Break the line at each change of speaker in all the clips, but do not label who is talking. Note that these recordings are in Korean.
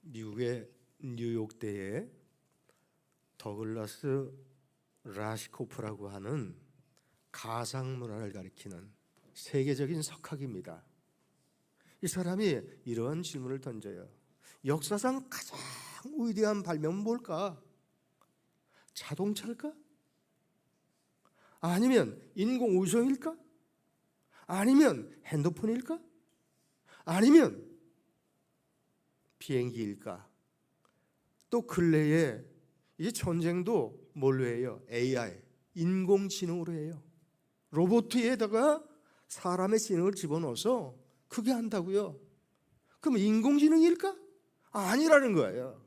미국의 뉴욕대에 더글라스 라시코프라고 하는 가상문화를 가리키는 세계적인 석학입니다. 이 사람이 이러한 질문을 던져요. 역사상 가장 위대한 발명은 뭘까? 자동차일까? 아니면 인공위성일까? 아니면 핸드폰일까? 아니면 비행기일까? 또 근래에 이제 전쟁도 뭘로 해요? AI, 인공지능으로 해요. 로봇에다가 사람의 지능을 집어넣어서 그게 한다고요. 그럼 인공지능일까? 아니라는 거예요.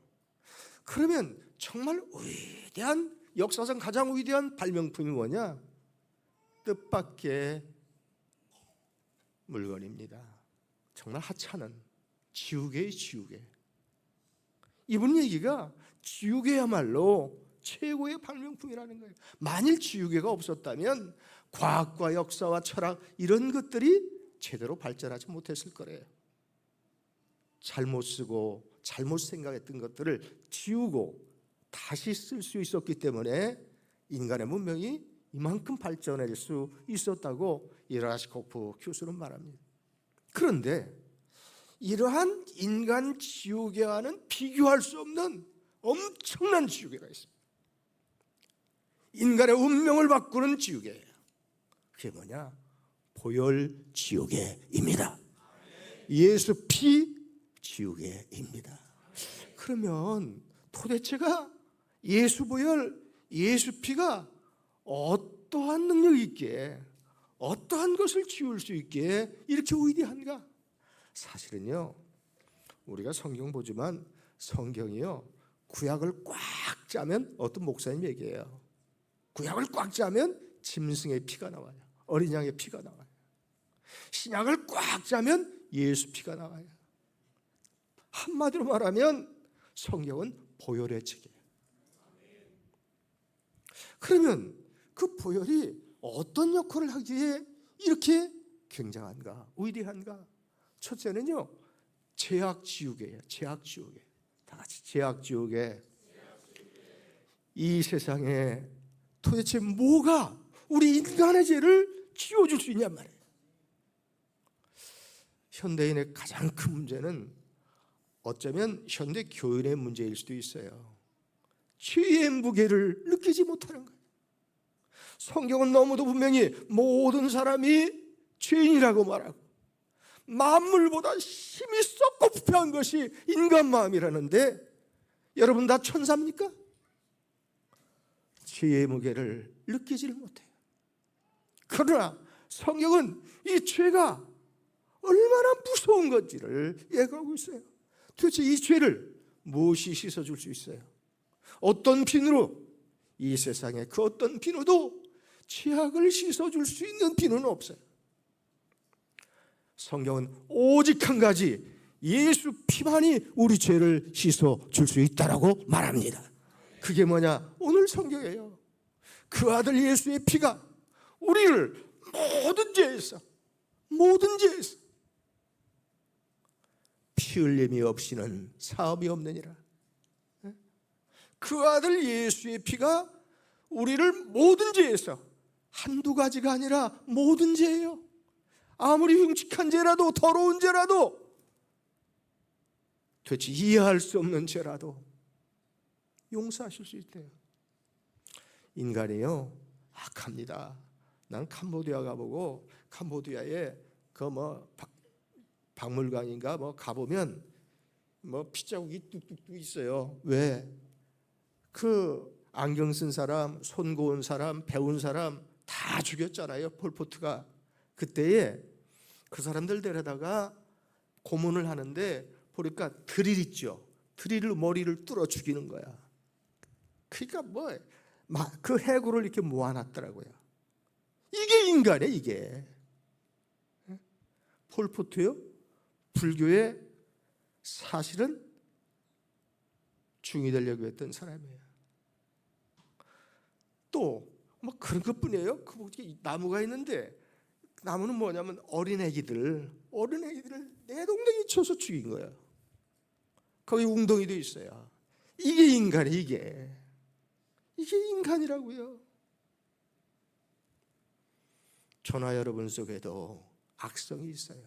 그러면 정말 위대한, 역사상 가장 위대한 발명품이 뭐냐? 뜻밖의 물건입니다. 정말 하찮은 지우개의 지우개. 이분 얘기가 지우개야말로 최고의 발명품이라는 거예요. 만일 지우개가 없었다면 과학과 역사와 철학 이런 것들이 제대로 발전하지 못했을 거래요. 잘못 쓰고 잘못 생각했던 것들을 지우고 다시 쓸 수 있었기 때문에 인간의 문명이 이만큼 발전할 수 있었다고 이 라시코프 교수는 말합니다. 그런데 이러한 인간 지우개와는 비교할 수 없는 엄청난 지우개가 있습니다. 인간의 운명을 바꾸는 지우개예요. 그게 뭐냐? 보혈 지우개입니다. 예수 피 지우개입니다. 그러면 도대체가 예수 보혈, 예수 피가 어떠한 능력이 있기에, 어떠한 것을 지울 수 있기에 이렇게 위대한가? 사실은요, 우리가 성경 보지만 성경이요, 구약을 꽉 짜면, 어떤 목사님 얘기해요, 구약을 꽉 짜면 짐승의 피가 나와요. 어린 양의 피가 나와요. 신약을 꽉 짜면 예수 피가 나와요. 한마디로 말하면 성경은 보혈의 책이에요. 그러면 그 보혈이 어떤 역할을 하기에 이렇게 굉장한가, 위대한가? 첫째는요, 죄악 지우개예요. 죄악 지우개. 다 같이 죄악 지우개. 이 세상에 도대체 뭐가 우리 인간의 죄를 지워줄 수 있냔 말이에요. 현대인의 가장 큰 문제는 어쩌면 현대 교인의 문제일 수도 있어요. 죄의 무게를 느끼지 못하는 거예요. 성경은 너무도 분명히 모든 사람이 죄인이라고 말하고 만물보다 힘이 썩고 부패한 것이 인간 마음이라는데, 여러분 다 천사입니까? 죄의 무게를 느끼지를 못해요. 그러나 성경은 이 죄가 얼마나 무서운 건지를 얘기하고 있어요. 도대체 이 죄를 무엇이 씻어줄 수 있어요? 어떤 비누로? 이 세상에 그 어떤 비누도 죄악을 씻어줄 수 있는 비누는 없어요. 성경은 오직 한 가지, 예수 피만이 우리 죄를 씻어줄 수 있다라고 말합니다. 그게 뭐냐? 오늘 성경이에요. 그 아들 예수의 피가 우리를 모든 죄에서 피 흘림이 없이는 사업이 없느니라. 그 아들 예수의 피가 우리를 모든 죄에서, 한두 가지가 아니라 모든 죄예요. 아무리 흉측한 죄라도, 더러운 죄라도, 도대체 이해할 수 없는 죄라도 용서하실 수 있대요. 인간이요, 악합니다. 난 캄보디아 가보고, 캄보디아에 그 박물관인가 가보면 피자국이 뚝뚝뚝 있어요. 왜? 그 안경 쓴 사람, 손 고운 사람, 배운 사람 다 죽였잖아요, 폴포트가. 그때에 그 사람들 데려다가 고문을 하는데 보니까 드릴 있죠. 드릴로 머리를 뚫어 죽이는 거야. 그러니까 그 해구를 이렇게 모아놨더라고요. 이게 인간이에요, 이게. 폴포트요, 불교의 사실은 중이 되려고 했던 사람이에요. 또 그런 것뿐이에요. 그 나무가 있는데, 나무는 뭐냐면 어린애기들을 내동댕이 쳐서 죽인 거예요. 거기 웅덩이도 있어요. 이게 인간이 이게 인간이라고요. 저나 여러분 속에도 악성이 있어요.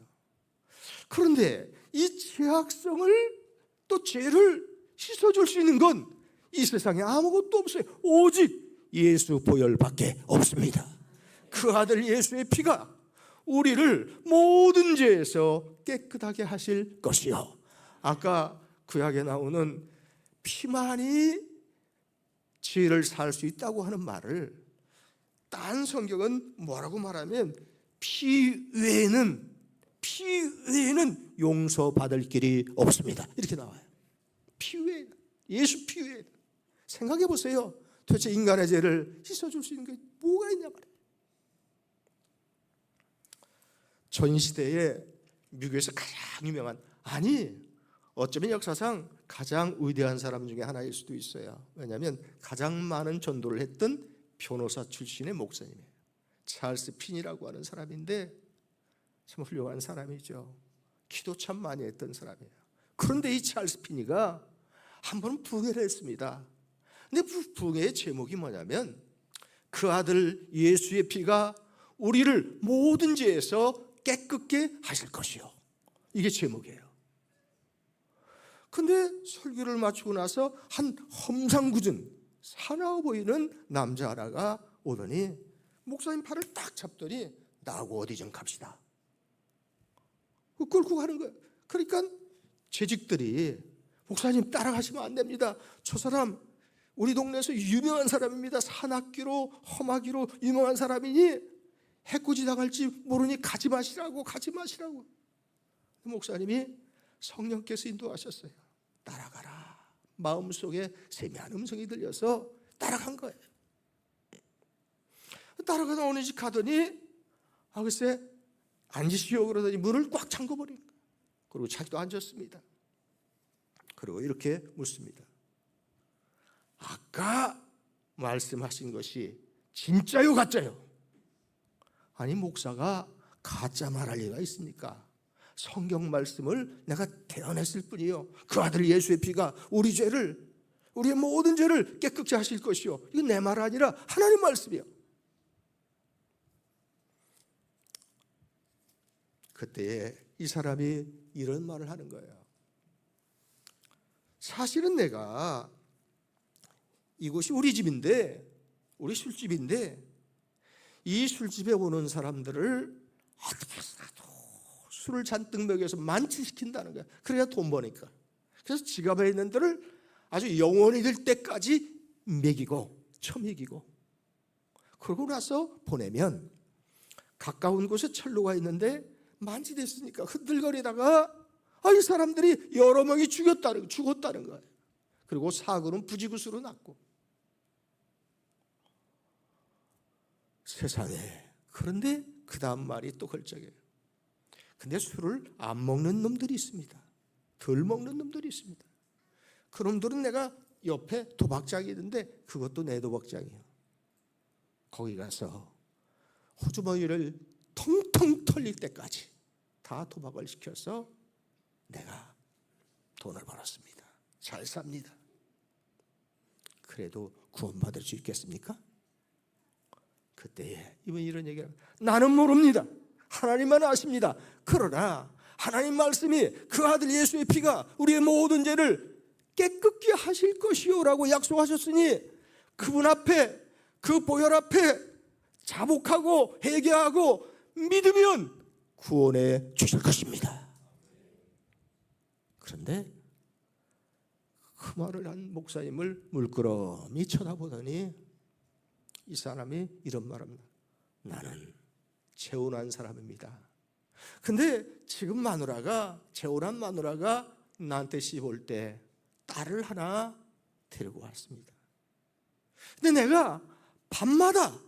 그런데 이 죄악성을 또 죄를 씻어줄 수 있는 건 이 세상에 아무것도 없어요. 오직 예수 보혈밖에 없습니다. 그 아들 예수의 피가 우리를 모든 죄에서 깨끗하게 하실 것이요. 아까 구약에 나오는 피만이 죄를 살 수 있다고 하는 말을 딴 성경은 뭐라고 말하면 피 외에는 용서받을 길이 없습니다. 이렇게 나와요. 피 외에는, 예수 피 외에는. 생각해 보세요. 도대체 인간의 죄를 씻어줄 수 있는 게 뭐가 있냐 말이에요. 전 시대에 미국에서 가장 유명한, 어쩌면 역사상 가장 위대한 사람 중에 하나일 수도 있어요. 왜냐하면 가장 많은 전도를 했던 변호사 출신의 목사님이에요. 찰스 핀이라고 하는 사람인데 참 훌륭한 사람이죠. 기도 참 많이 했던 사람이에요. 그런데 이 찰스 핀이가 한 번 부흥회를 했습니다. 근데 부흥회의 제목이 뭐냐면 그 아들 예수의 피가 우리를 모든 죄에서 깨끗게 하실 것이요. 이게 제목이에요. 근데 설교를 마치고 나서 한 험상궂은 사나워 보이는 남자 하나가 오더니 목사님 팔을 딱 잡더니 나하고 어디 좀 갑시다. 끌고 가는 거예요. 그러니까 재직들이 목사님 따라가시면 안 됩니다. 저 사람 우리 동네에서 유명한 사람입니다. 산악기로 험하기로 유명한 사람이니 해코지 당할지 모르니 가지 마시라고. 목사님이 성령께서 인도하셨어요. 따라가라. 마음속에 세미한 음성이 들려서 따라간 거예요. 따라가다 어느 집 가더니 글쎄 앉으시오 그러더니 문을 꽉 잠궈버린 거예요. 그리고 자기도 앉았습니다. 그리고 이렇게 묻습니다. 아까 말씀하신 것이 진짜요 가짜요? 아니 목사가 가짜 말할 리가 있습니까? 성경 말씀을 내가 대언했을 뿐이요. 그 아들 예수의 피가 우리의 모든 죄를 깨끗이 하실 것이요. 이건 내 말 아니라 하나님 말씀이요. 그때 이 사람이 이런 말을 하는 거예요. 사실은 내가 이곳이 우리 집인데, 우리 술집인데 이 술집에 오는 사람들을 어떻게 해서라도 술을 잔뜩 먹여서 만취시킨다는 거야. 그래야 돈 버니까. 그래서 지갑에 있는 데를 아주 영원히 될 때까지 먹이고 처먹이고, 그러고 나서 보내면 가까운 곳에 철로가 있는데 만취됐으니까 흔들거리다가 이 사람들이 여러 명이 죽었다는 거예요. 그리고 사고는 부지구수로 났고. 세상에. 그런데 그 다음 말이 또 걸작이에요. 근데 술을 안 먹는 놈들이 있습니다. 덜 먹는 놈들이 있습니다. 그 놈들은 내가 옆에 도박장이 있는데 그것도 내 도박장이에요. 거기 가서 호주머니를 텅텅 털릴 때까지 다 도박을 시켜서 내가 돈을 벌었습니다. 잘 삽니다. 그래도 구원받을 수 있겠습니까? 그때에 이분이 이런 얘기를 합니다. 나는 모릅니다. 하나님만 아십니다. 그러나 하나님 말씀이 그 아들 예수의 피가 우리의 모든 죄를 깨끗게 하실 것이요 라고 약속하셨으니 그분 앞에, 그 보혈 앞에 자복하고 회개하고 믿으면 구원해 주실 것입니다. 그런데 그 말을 한 목사님을 물끄러미 쳐다보더니 이 사람이 이런 말합니다. 나는 재혼한 사람입니다. 근데 지금 재혼한 마누라가 나한테 씹을 때 딸을 하나 데리고 왔습니다. 근데 내가 밤마다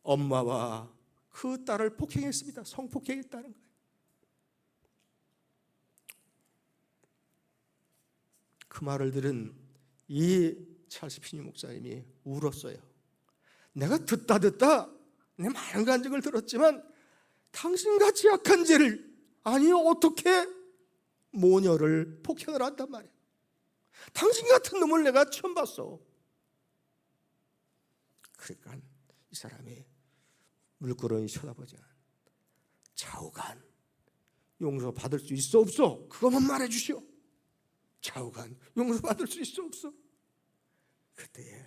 엄마와 그 딸을 폭행했습니다. 성폭행했다는 거예요. 그 말을 들은 이 찰스 피니 목사님이 울었어요. 내가 듣다 내 많은 간증을 들었지만 당신같이 약한 죄를, 아니 어떻게 모녀를 폭행을 한단 말이에요. 당신 같은 놈을 내가 처음 봤어. 그러니까 이 사람이 물끄러미 쳐다보자. 좌우간 용서받을 수 있어 없어? 그것만 말해 주시오. 좌우간 용서받을 수 있어 없어? 그때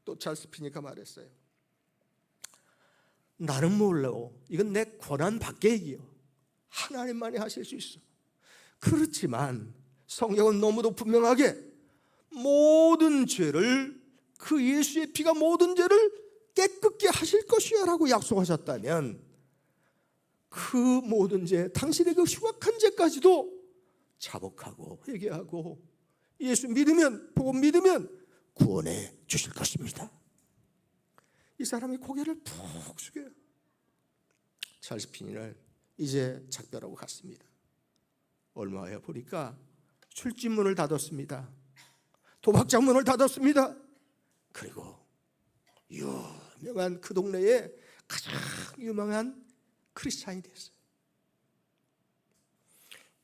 또 찰스 피니가 말했어요. 나는 몰라. 이건 내 권한 밖의 얘기요. 하나님만이 하실 수 있어. 그렇지만 성경은 너무도 분명하게 모든 죄를, 그 예수의 피가 모든 죄를 깨끗게 하실 것이야 라고 약속하셨다면, 그 모든 죄, 당신의 그 흉악한 죄까지도 자복하고 회개하고 예수 믿으면, 복음 믿으면 구원해 주실 것입니다. 이 사람이 고개를 푹 숙여요. 찰스 피니는 이제 작별하고 갔습니다. 얼마 후에 보니까 출집문을 닫았습니다. 도박장문을 닫았습니다. 그리고 유명한 그 동네에 가장 유명한 크리스찬이 됐어요.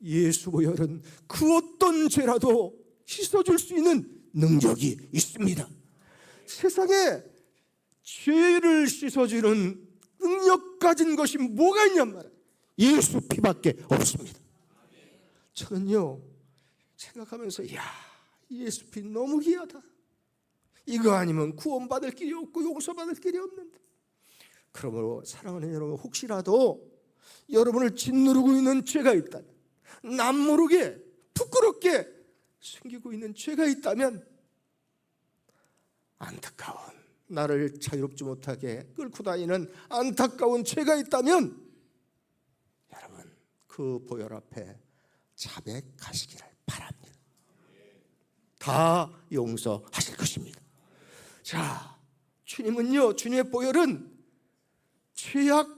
예수 보혈은 그 어떤 죄라도 씻어줄 수 있는 능력이 있습니다. 세상에 죄를 씻어주는 능력 가진 것이 뭐가 있냔 말이에요. 예수 피밖에 없습니다. 저는요 생각하면서, 야, 예수 피 너무 귀하다. 이거 아니면 구원받을 길이 없고 용서받을 길이 없는데. 그러므로 사랑하는 여러분, 혹시라도 여러분을 짓누르고 있는 죄가 있다면, 남모르게 부끄럽게 숨기고 있는 죄가 있다면, 안타까운, 나를 자유롭지 못하게 끌고 다니는 안타까운 죄가 있다면, 여러분 그 보혈 앞에 자백하시기를 바랍니다. 다 용서하실 것입니다. 자, 주님은요, 주님의 보혈은 죄악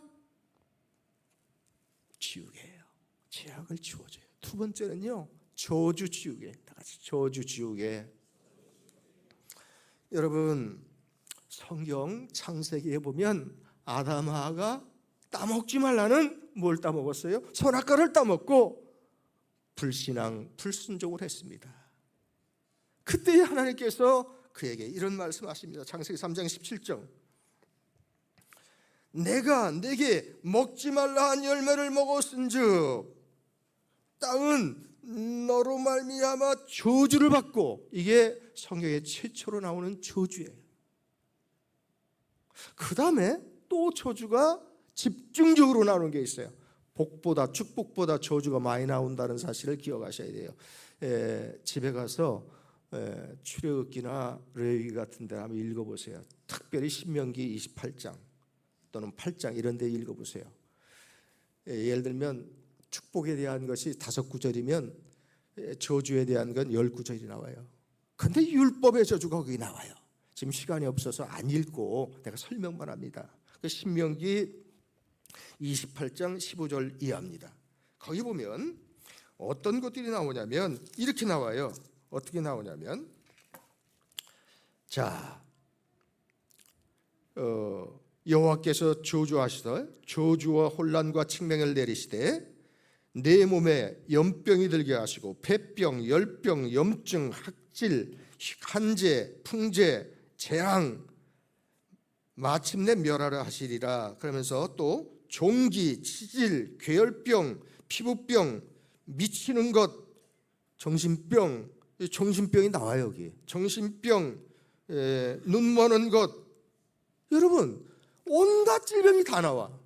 지우개예요. 죄악을 지워줘요. 두 번째는요, 저주 지우개. 다 같이 저주 지우개. 여러분, 성경 창세기에 보면 아담 하와가 따먹지 말라는 뭘 따먹었어요? 선악과를 따먹고 불신앙, 불순종을 했습니다. 그때 하나님께서 그에게 이런 말씀하십니다. 창세기 3장 17절. 내가 내게 먹지 말라 한 열매를 먹었은즉 땅은 너로 말미암아 저주를 받고, 이게 성경에 최초로 나오는 저주예요. 그 다음에 또 저주가 집중적으로 나오는 게 있어요. 복보다, 축복보다 저주가 많이 나온다는 사실을 기억하셔야 돼요. 집에 가서 출애굽기나 레위기 같은 데 한번 읽어보세요. 특별히 신명기 28장 또는 8장 이런 데 읽어보세요. 예를 들면 축복에 대한 것이 5구절이면 저주에 대한 건 10구절이 나와요. 근데 율법의 저주가 거기 나와요. 지금 시간이 없어서 안 읽고 내가 설명만 합니다. 그 신명기 28장 15절 이하입니다. 거기 보면 어떤 것들이 나오냐면 이렇게 나와요. 어떻게 나오냐면, 자, 여호와께서 저주하시되 저주와 혼란과 칙명을 내리시되 내 몸에 염병이 들게 하시고 폐병, 열병, 염증, 학질, 한재, 풍재, 재앙 마침내 멸하라 하시리라. 그러면서 또 종기, 치질, 괴혈병, 피부병, 미치는 것, 정신병, 정신병이 나와요. 여기 정신병, 눈 머는 것, 여러분 온갖 질병이 다 나와.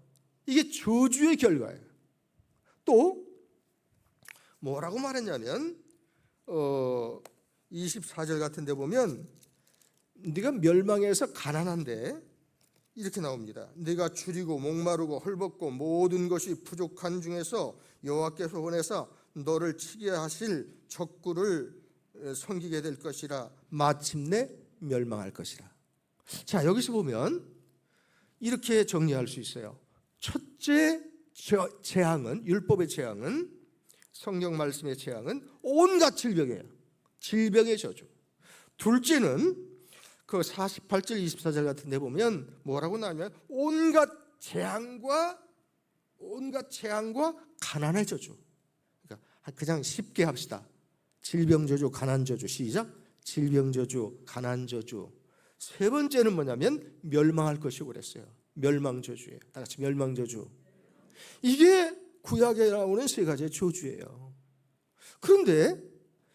이게 저주의 결과예요. 또 뭐라고 말했냐면 24절 같은 데 보면 네가 멸망해서 가난한데 이렇게 나옵니다. 네가 줄이고 목마르고 헐벗고 모든 것이 부족한 중에서 여호와께서 보내사 너를 치게 하실 적구를 섬기게 될 것이라. 마침내 멸망할 것이라. 자, 여기서 보면 이렇게 정리할 수 있어요. 첫째 재앙은, 율법의 재앙은, 성경 말씀의 재앙은 온갖 질병이에요. 질병의 저주. 둘째는 그 48절 24절 같은 데 보면 뭐라고 나오면 온갖 재앙과 가난의 저주. 그러니까 그냥 쉽게 합시다. 질병저주, 가난저주. 시작. 질병저주, 가난저주. 세 번째는 뭐냐면 멸망할 것이고 그랬어요. 멸망저주예요. 다 같이 멸망저주. 이게 구약에 나오는 세 가지의 저주예요. 그런데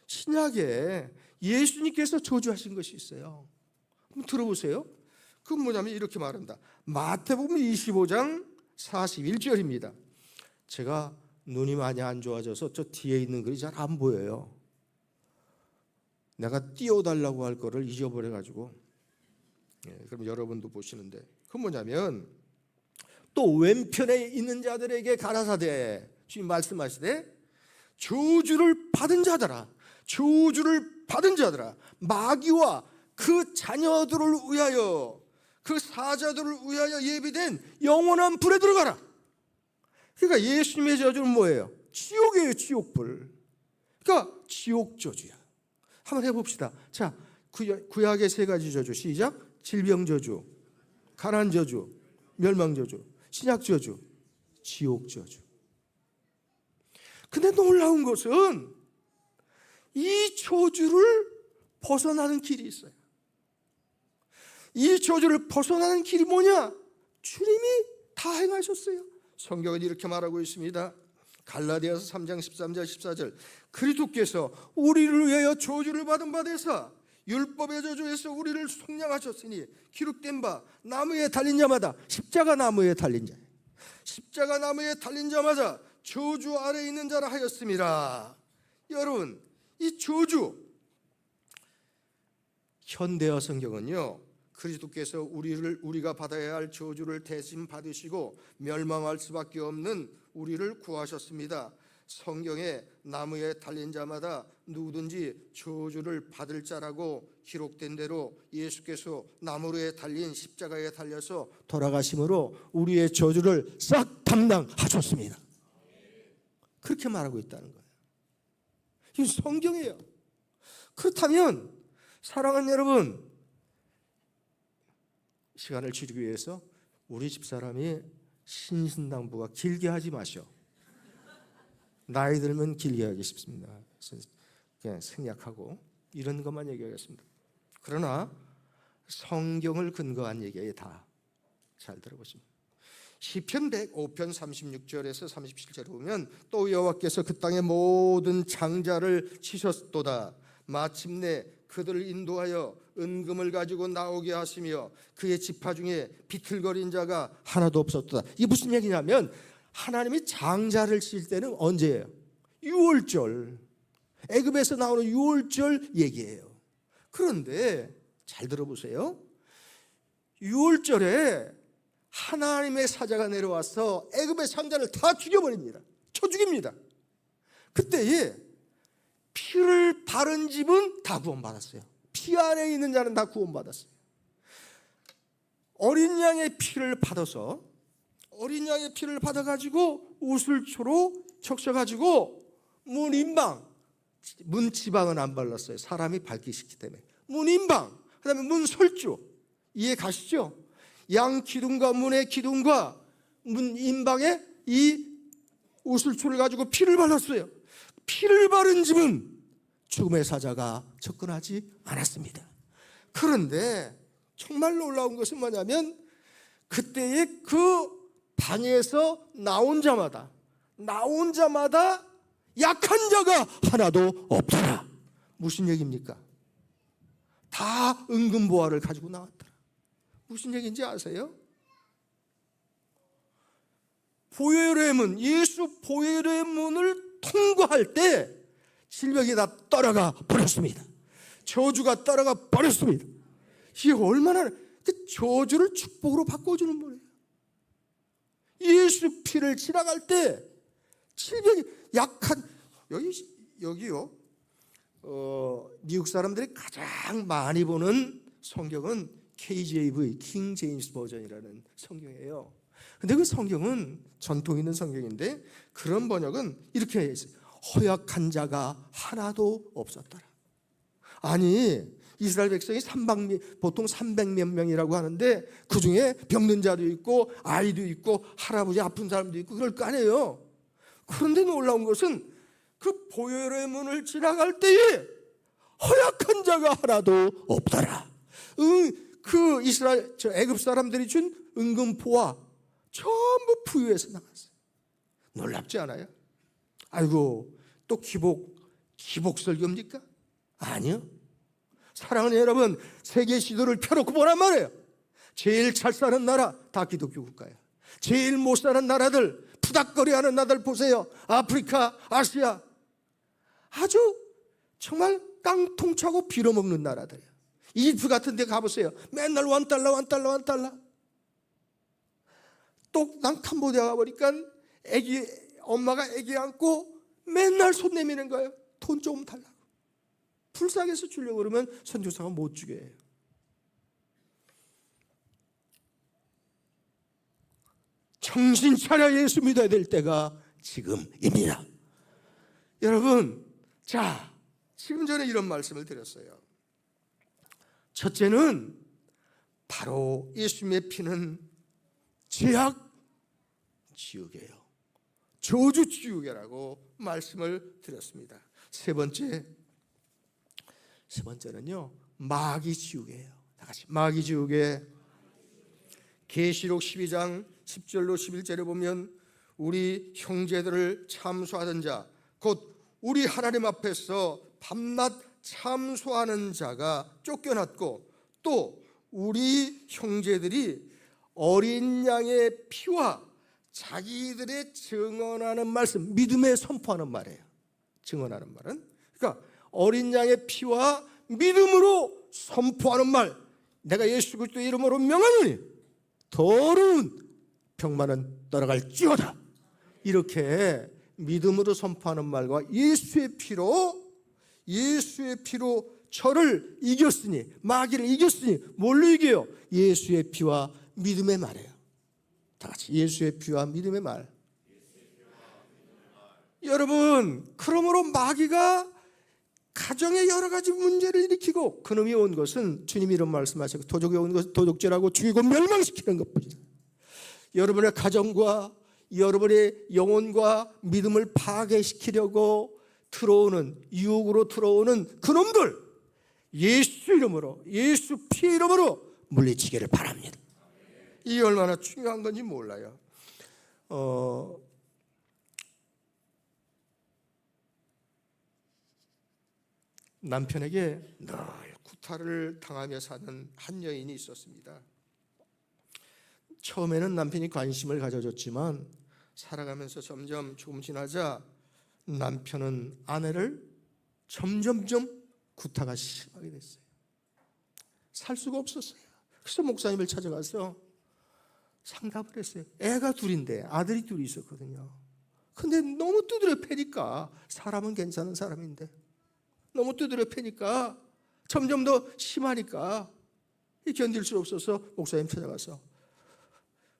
신약에 예수님께서 저주하신 것이 있어요. 한번 들어보세요. 그건 뭐냐면 이렇게 말한다. 마태복음 25장 41절입니다. 제가 눈이 많이 안 좋아져서 저 뒤에 있는 글이 잘 안 보여요. 내가 띄워달라고 할 거를 잊어버려가지고. 그럼 여러분도 보시는데, 그건 뭐냐면 또 왼편에 있는 자들에게 가라사대, 주님 말씀하시되 저주를 받은 자들아, 저주를 받은 자들아, 마귀와 그 자녀들을 위하여, 그 사자들을 위하여 예비된 영원한 불에 들어가라. 그러니까 예수님의 저주는 뭐예요? 지옥이에요. 지옥불. 그러니까 지옥 저주야. 한번 해봅시다. 자, 구약의 세 가지 저주. 시작. 질병 저주, 가난 저주, 멸망 저주. 신약 저주, 지옥 저주. 근데 놀라운 것은 이 저주를 벗어나는 길이 있어요. 이 저주를 벗어나는 길이 뭐냐? 주님이 다 행하셨어요. 성경은 이렇게 말하고 있습니다. 갈라디아서 3장 13절 14절. 그리스도께서 우리를 위하여 저주를 받은 바 되사 율법의 저주에서 우리를 속량하셨으니 기록된 바 나무에 달린 자마다, 십자가 나무에 달린 자, 십자가 나무에 달린 자마다 저주 아래 있는 자라 하였습니다. 여러분, 이 저주, 현대어 성경은요, 그리스도께서 우리가 받아야 할 저주를 대신 받으시고 멸망할 수밖에 없는 우리를 구하셨습니다. 성경에 나무에 달린 자마다 누구든지 저주를 받을 자라고 기록된 대로 예수께서 나무에 달린 십자가에 달려서 돌아가심으로 우리의 저주를 싹 담당하셨습니다. 그렇게 말하고 있다는 거예요. 이건 성경이에요. 그렇다면 사랑하는 여러분, 시간을 줄이기 위해서 우리 집사람이 신신당부가 길게 하지 마셔. 나이 들면 길게 하기 쉽습니다. 그냥 생략하고 이런 것만 얘기하겠습니다. 그러나 성경을 근거한 얘기에 다 잘 들어보십니다. 시편 105편 36절에서 37절에 보면 또 여호와께서 그 땅의 모든 장자를 치셨도다. 마침내 그들을 인도하여 은금을 가지고 나오게 하시며 그의 지파 중에 비틀거린 자가 하나도 없었도다. 이게 무슨 얘기냐면 하나님이 장자를 칠 때는 언제예요? 유월절, 애굽에서 나오는 유월절 얘기예요. 그런데 잘 들어보세요. 유월절에 하나님의 사자가 내려와서 애굽의 장자를 다 죽여버립니다. 쳐 죽입니다. 그때에 피를 바른 집은 다 구원받았어요. 피 안에 있는 자는 다 구원받았어요. 어린 양의 피를 받아서, 어린 양의 피를 받아가지고 우슬초로 적셔가지고 문인방, 문지방은 안 발랐어요. 사람이 밟기 쉽기 때문에. 문인방, 그 다음에 문설주, 이해 가시죠? 양 기둥과 문의 기둥과 문인방에 이 우슬초를 가지고 피를 발랐어요. 피를 바른 집은 죽음의 사자가 접근하지 않았습니다. 그런데 정말 놀라운 것은 뭐냐면 그때의 그 방에서 나온 자마다 약한 자가 하나도 없더라. 무슨 얘기입니까? 다 은금보화를 가지고 나왔더라. 무슨 얘기인지 아세요? 보혈의 문, 예수 보혈의 문을 통과할 때 질병이 다 떠나가 버렸습니다. 저주가 떠나가 버렸습니다. 이게 얼마나 그 저주를 축복으로 바꿔주는 거예요. 예수 피를 지나갈 때 질병이 약한, 여기요. 미국 사람들이 가장 많이 보는 성경은 KJV, 킹 제임스 버전이라는 성경이에요. 근데 그 성경은 전통 있는 성경인데 그런 번역은 이렇게 했어요. 허약한 자가 하나도 없었더라. 아니, 이스라엘 백성이 보통 300몇 명이라고 하는데 그 중에 병든 자도 있고 아이도 있고 할아버지 아픈 사람도 있고 그럴 거 아니에요. 그런데 놀라운 것은 그 보혈의 문을 지나갈 때에 허약한 자가 하나도 없더라. 그 이스라엘 애굽 사람들이 준 은금포와 전부 부유해서 나갔어요. 놀랍지 않아요? 아이고, 또 기복 설교입니까? 아니요. 사랑하는 여러분, 세계 지도를 펴놓고 보란 말이에요. 제일 잘 사는 나라 다 기독교 국가예요. 제일 못 사는 나라들, 푸닥거리하는 나라들 보세요. 아프리카, 아시아, 아주 정말 깡통차고 빌어먹는 나라들이에요. 이집트 같은 데 가보세요. 맨날 $1. 또 난 캄보디아 가보니까 엄마가 애기 안고 맨날 손 내미는 거예요. 돈 조금 달라고. 불쌍해서 주려고 그러면 선교사가 못 주게 해요. 정신 차려 예수 믿어야 될 때가 지금입니다. 여러분, 자, 지금 전에 이런 말씀을 드렸어요. 첫째는 바로 예수님의 피는 죄악 지우개요. 저주 지우개라고 말씀을 드렸습니다. 세 번째는요, 마귀 지우개예요. 다 같이 마귀 지우개. 계시록 12장 10절로 11절에 보면 우리 형제들을 참소하던 자, 곧 우리 하나님 앞에서 밤낮 참소하는 자가 쫓겨났고, 또 우리 형제들이 어린 양의 피와 자기들의 증언하는 말씀, 믿음에 선포하는 말이에요. 증언하는 말은, 그러니까 어린 양의 피와 믿음으로 선포하는 말, 내가 예수 그리스도의 이름으로 명하노니 더러운 병만은 떠나갈지어다. 이렇게 믿음으로 선포하는 말과 예수의 피로 저를 이겼으니, 마귀를 이겼으니, 뭘로 이겨요? 예수의 피와 믿음의 말이에요. 다 같이 예수의 피와 믿음의 말. 여러분, 그러므로 마귀가 가정에 여러 가지 문제를 일으키고, 그놈이 온 것은 주님이 이런 말씀하시고, 도적이 온 것은 도적질하고 죽이고 멸망시키는 것뿐이다. 여러분의 가정과 여러분의 영혼과 믿음을 파괴시키려고 들어오는, 유혹으로 들어오는 그놈들, 예수 이름으로, 예수 피 이름으로 물리치기를 바랍니다. 이게 얼마나 중요한 건지 몰라요. 남편에게 늘 구타를 당하며 사는 한 여인이 있었습니다. 처음에는 남편이 관심을 가져줬지만 살아가면서 점점 조금 지나자 남편은 아내를 점점점 구타가 심하게 됐어요. 살 수가 없었어요. 그래서 목사님을 찾아가서 상담을 했어요. 애가 둘인데, 아들이 둘이 있었거든요. 근데 너무 두드려 패니까, 사람은 괜찮은 사람인데 너무 두드려 패니까 점점 더 심하니까 견딜 수 없어서 목사님 찾아가서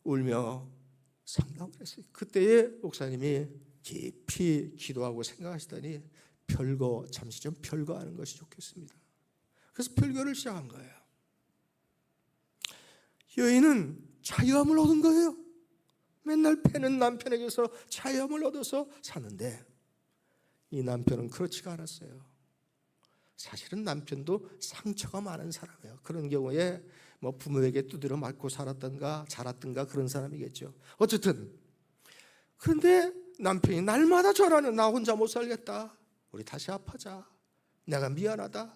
울며 상담을 했어요. 그때에 목사님이 깊이 기도하고 생각하시더니 잠시 좀 별거하는 것이 좋겠습니다. 그래서 별거를 시작한 거예요. 여인은 자유함을 얻은 거예요. 맨날 패는 남편에게서 자유함을 얻어서 사는데, 이 남편은 그렇지가 않았어요. 사실은 남편도 상처가 많은 사람이에요. 그런 경우에 뭐 부모에게 두드려 맞고 자랐던가 그런 사람이겠죠. 어쨌든, 그런데 남편이 날마다 전화는, 나 혼자 못 살겠다, 우리 다시 합하자, 내가 미안하다.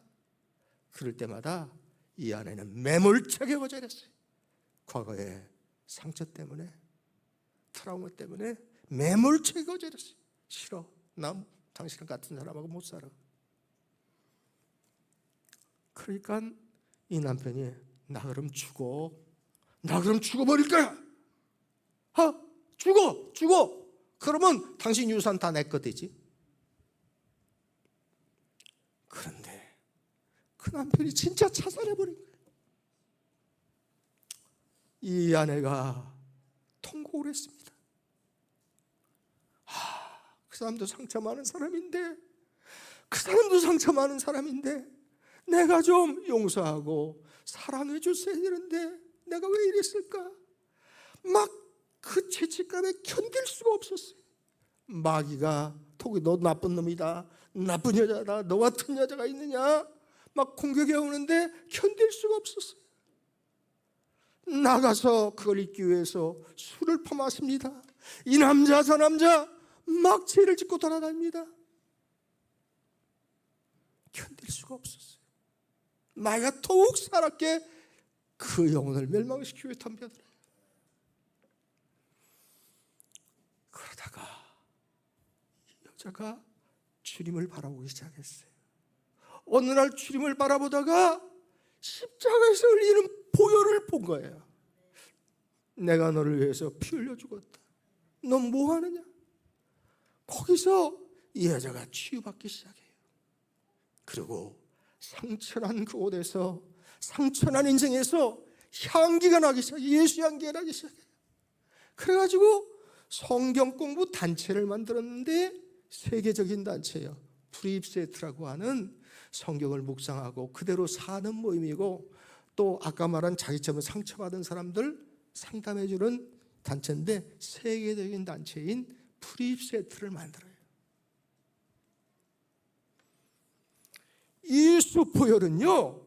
그럴 때마다 이 아내는 매몰차게 거절했어요. 과거의 상처 때문에, 트라우마 때문에 매몰차게 거절했어요. 싫어, 나 당신 같은 사람하고 못 살아. 그러니까 이 남편이 나 그럼 죽어버릴 거야. 죽어. 그러면 당신 유산 다 내 거 되지. 그런데 그 남편이 진짜 자살해버린 거예요. 이 아내가 통곡을 했습니다. 그 사람도 상처 많은 사람인데 내가 좀 용서하고 사랑해 줬어야 되는데 내가 왜 이랬을까? 막 그 죄책감에 견딜 수가 없었어요. 마귀가 톡이 너 나쁜 놈이다, 나쁜 여자다, 너 같은 여자가 있느냐 막 공격해 오는데 견딜 수가 없었어요. 나가서 그걸 잊기 위해서 술을 퍼마십니다. 이 남자 저 남자 막 죄를 짓고 돌아다닙니다. 견딜 수가 없었어요. 마귀가 더욱 살았게 그 영혼을 멸망시키기 위해 덤벼들어요. 그러다가 여자가 주님을 바라보기 시작했어요. 어느 날 주님을 바라보다가 십자가에서 흘리는 보혈을 본 거예요. 내가 너를 위해서 피 흘려 죽었다. 넌 뭐 하느냐? 거기서 이 여자가 치유받기 시작해요. 그리고 상처난 그곳에서, 상처난 인생에서 향기가 나기 시작해요. 예수 향기가 나기 시작해요. 그래가지고 성경 공부 단체를 만들었는데, 세계적인 단체예요. 프리입세트라고 하는 성경을 묵상하고 그대로 사는 모임이고, 또 아까 말한 자기처럼 상처받은 사람들 상담해주는 단체인데, 세계적인 단체인 프리입세트를 만들어요. 이수포열은요,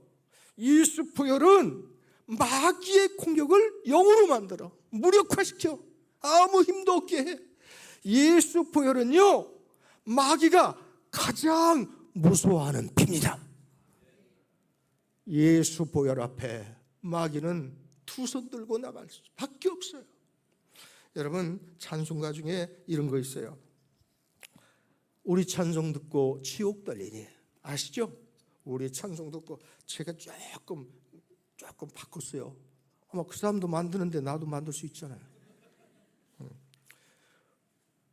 이수포열은 마귀의 공격을 영으로 만들어 무력화시켜 아무 힘도 없게 해. 예수포열은요, 마귀가 가장 무서워하는 피입니다. 예수보혈 앞에 마귀는 두 손 들고 나갈 수밖에 없어요. 여러분, 찬송가 중에 이런 거 있어요. 우리 찬송 듣고 지옥 떨리니, 아시죠? 우리 찬송 듣고 제가 조금 바꿨어요. 아마 그 사람도 만드는데 나도 만들 수 있잖아요.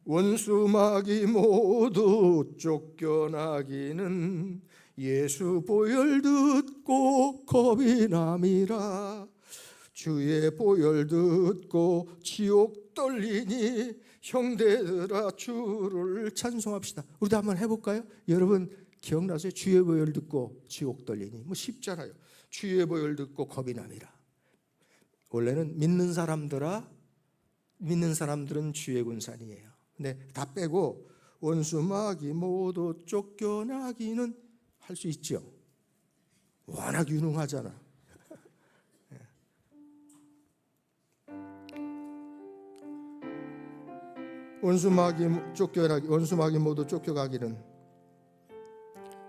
원수 마귀 모두 쫓겨나기는 예수 보혈 듣고 겁이 남이라. 주의 보혈 듣고 지옥 떨리니 형제들아 주를 찬송합시다. 우리도 한번 해볼까요? 여러분 기억나세요? 주의 보혈 듣고 지옥 떨리니. 뭐 쉽잖아요. 주의 보혈 듣고 겁이 남이라. 원래는 믿는 사람들은 주의 군산이에요. 근데 다 빼고 원수 마귀 모두 쫓겨나기는 할 수 있죠. 워낙 유능하잖아. 원수 마귀 모두 쫓겨가기는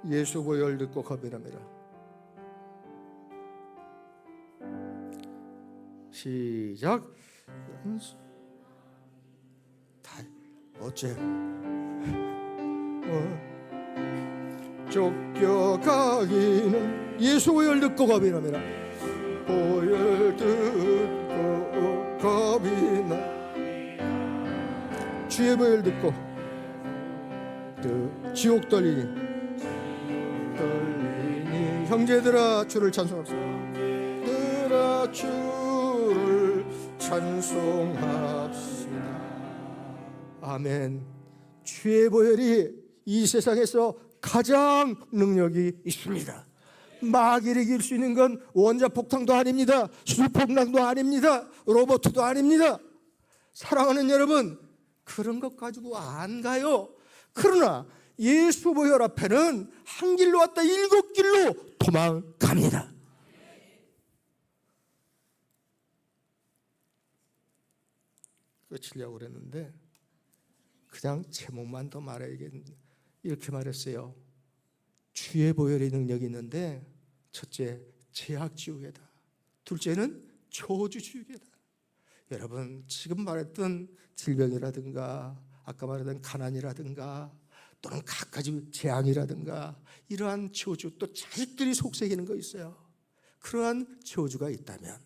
예수 보혈 듣고 겁이 납니다. 시작. 다 어째 쫓겨가기는 예수 보혈 듣고 겁이 납니다. 보혈 듣고 겁이 나. 주의 보혈 듣고 지옥 떨리니 형제들아 주를 찬송합시다. 들아 주를 찬송합시다. 아멘. 주의 보혈이 이 세상에서 가장 능력이 있습니다. 마귀를 이길 수 있는 건 원자폭탄도 아닙니다. 수폭탄도 아닙니다. 로봇도 아닙니다. 사랑하는 여러분, 그런 것 가지고 안 가요. 그러나 예수 보혈 앞에는 한 길로 왔다 7길로 도망갑니다. 끝이려고 그랬는데 그냥 제목만 더 말해야겠는데, 이렇게 말했어요. 주의 보혈의 능력이 있는데, 첫째 죄악지우개다, 둘째는 저주지우개다. 여러분, 지금 말했던 질병이라든가 아까 말했던 가난이라든가 또는 갖가지 재앙이라든가 이러한 저주, 또 자식들이 속삭이는 거 있어요. 그러한 저주가 있다면,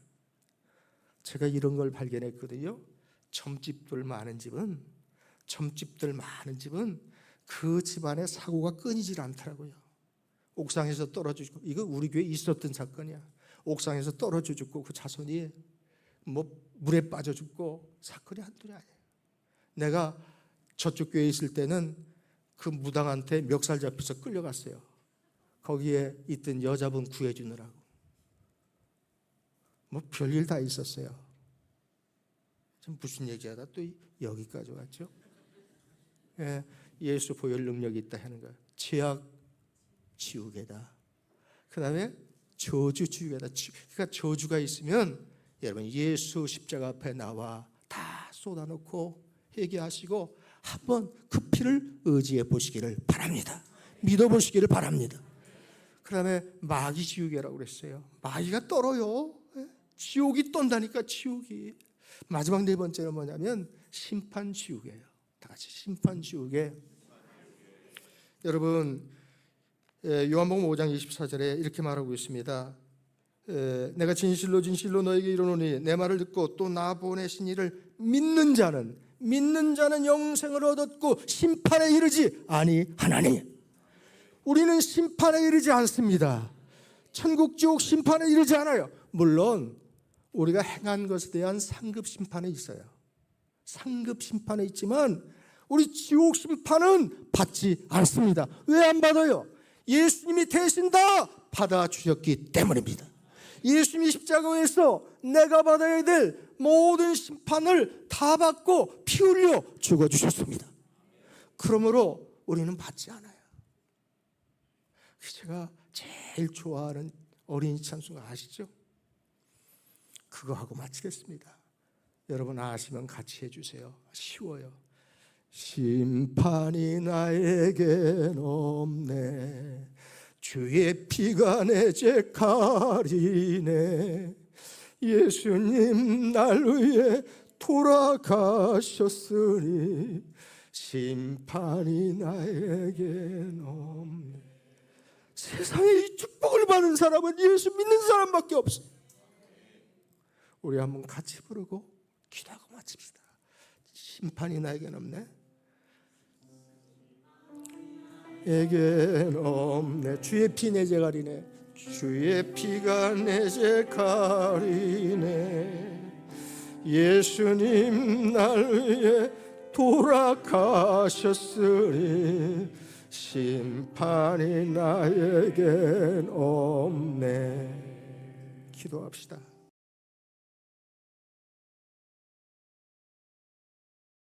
제가 이런 걸 발견했거든요. 점집들 많은 집은 그 집안에 사고가 끊이질 않더라고요. 옥상에서 떨어져 죽고, 이거 우리 교회에 있었던 사건이야. 옥상에서 떨어져 죽고 그 자손이 물에 빠져 죽고, 사건이 한둘이 아니에요. 내가 저쪽 교회에 있을 때는 그 무당한테 멱살 잡혀서 끌려갔어요. 거기에 있던 여자분 구해주느라고. 별일 다 있었어요. 무슨 얘기하다 또 여기까지 왔죠? 예수 보혈 능력이 있다 하는 거예요. 죄악 지우개다. 그 다음에 저주 지우개다. 그러니까 저주가 있으면 여러분 예수 십자가 앞에 나와 다 쏟아놓고 회개하시고 한번 그 피를 의지해 보시기를 바랍니다. 믿어보시기를 바랍니다. 그 다음에 마귀 지우개라고 그랬어요. 마귀가 떨어요. 지옥이 떤다니까, 지옥이. 마지막 네 번째는 뭐냐면 심판 지우개예요. 다 같이 심판 지우개. 여러분 요한복음 5장 24절에 이렇게 말하고 있습니다. 내가 진실로 너에게 이르노니 내 말을 듣고 또 나 보내신 이를 믿는 자는 영생을 얻었고 심판에 이르지 아니하나니. 우리는 심판에 이르지 않습니다. 천국 지옥 심판에 이르지 않아요. 물론 우리가 행한 것에 대한 상급 심판에 있어요. 상급 심판에 있지만 우리 지옥 심판은 받지 않습니다. 왜 안 받아요? 예수님이 대신 다 받아주셨기 때문입니다. 예수님이 십자가에서 내가 받아야 될 모든 심판을 다 받고 피 흘려 죽어주셨습니다. 그러므로 우리는 받지 않아요. 제가 제일 좋아하는 어린이 찬송 아시죠? 그거 하고 마치겠습니다. 여러분 아시면 같이 해주세요. 쉬워요. 심판이 나에겐 없네, 주의 피가 내 죄 가리네, 예수님 날 위해 돌아가셨으니 심판이 나에겐 없네. 세상에 이 축복을 받는 사람은 예수 믿는 사람밖에 없어요. 우리 한번 같이 부르고 기도하고 마칩시다. 심판이 나에겐 없네, 에겐 없네, 주의 피 내 죄 가리네, 주의 피가 내 죄 가리네, 예수님 날 위해 돌아가셨으니 심판이 나에겐 없네. 기도합시다.